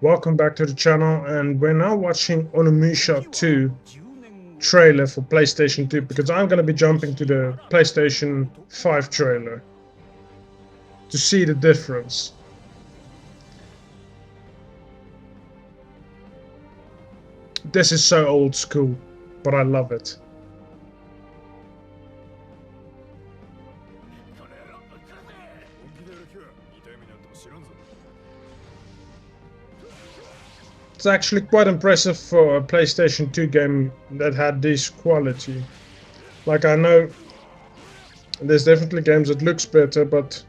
Welcome back to the channel, and we're now watching Onimusha 2 trailer for PlayStation 2 because I'm going to be jumping to the PlayStation 5 trailer to see the difference. This is so old school, but I love it. It's actually quite impressive for a PlayStation 2 game that had this quality. Like, I know there's definitely games that looks better, but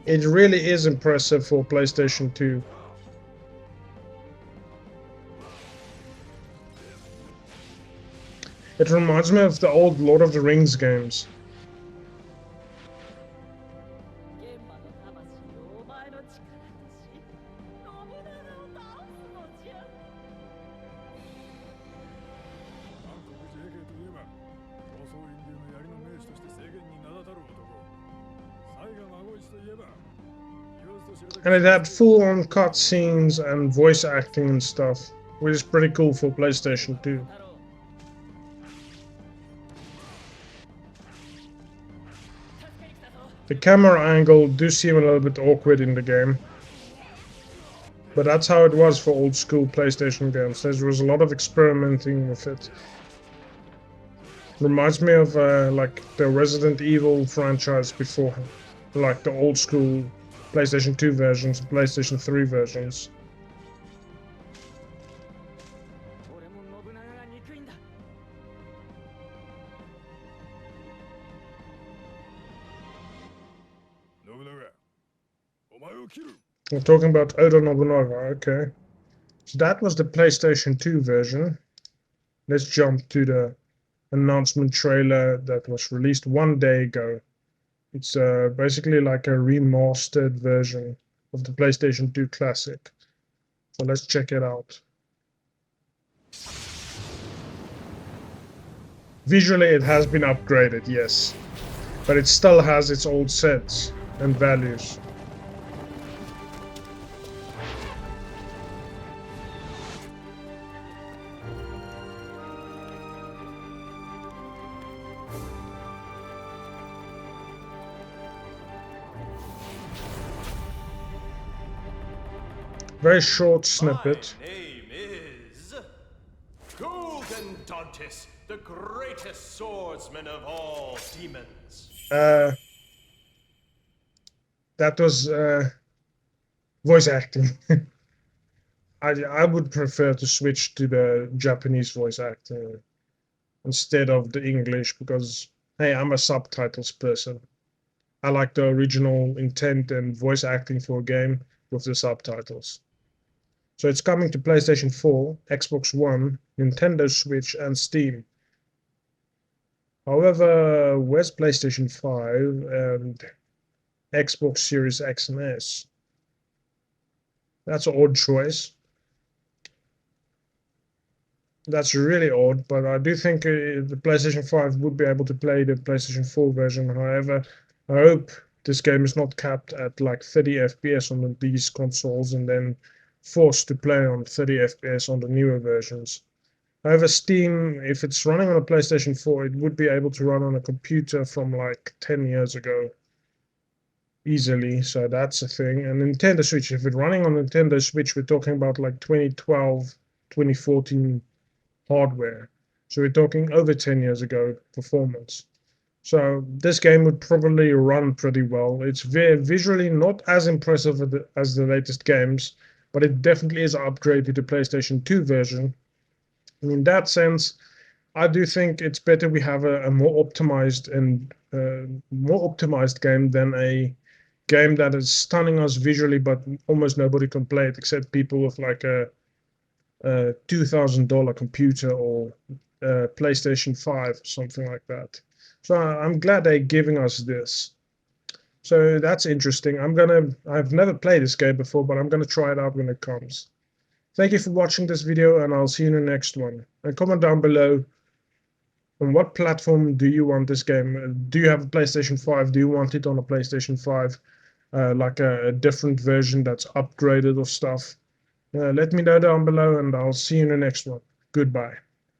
it really is impressive for PlayStation 2. It reminds me of the old Lord of the Rings games. And it had full-on cutscenes and voice acting and stuff, which is pretty cool for PlayStation 2. The camera angle do seem a little bit awkward in the game, but that's how it was for old school PlayStation games. There was a lot of experimenting with it. Reminds me of like the Resident Evil franchise before, like the old school PlayStation 2 versions, PlayStation 3 versions. We're talking about Oda Nobunaga, okay. So that was the PlayStation 2 version. Let's jump to the announcement trailer that was released 1 day ago. It's basically like a remastered version of the PlayStation 2 Classic. So let's check it out. Visually it has been upgraded, yes, but it still has its old sets and values. Very short snippet. My name is Golden Dantis, the greatest swordsman of all demons. That was voice acting. I would prefer to switch to the Japanese voice acting instead of the English because, hey, I'm a subtitles person. I like the original intent and voice acting for a game with the subtitles. So it's coming to PlayStation 4, Xbox One, Nintendo Switch, and Steam. However, where's PlayStation 5 and Xbox Series X and S? That's an odd choice. That's really odd, but I do think the PlayStation 5 would be able to play the PlayStation 4 version. However, I hope this game is not capped at like 30 FPS on these consoles and then forced to play on 30 FPS on the newer versions. However, Steam, if it's running on a PlayStation 4, it would be able to run on a computer from like 10 years ago easily, so that's a thing. And Nintendo Switch, if it's running on Nintendo Switch, we're talking about like 2012, 2014 hardware. So we're talking over 10 years ago performance. So this game would probably run pretty well. It's visually not as impressive as the latest games, but it definitely is an upgrade to the PlayStation 2 version. And in that sense, I do think it's better we have a more optimized and more optimized game than a game that is stunning us visually, but almost nobody can play it except people with like a $2,000 computer or PlayStation 5, something like that. So I'm glad they're giving us this. So that's interesting. I've never played this game before, but I'm gonna try it out when it comes. Thank you for watching this video, and I'll see you in the next one. And comment down below on what platform do you want this game. Do you have a PlayStation 5? Do you want it on a PlayStation 5? Like a different version that's upgraded or stuff? Let me know down below, and I'll see you in the next one. Goodbye.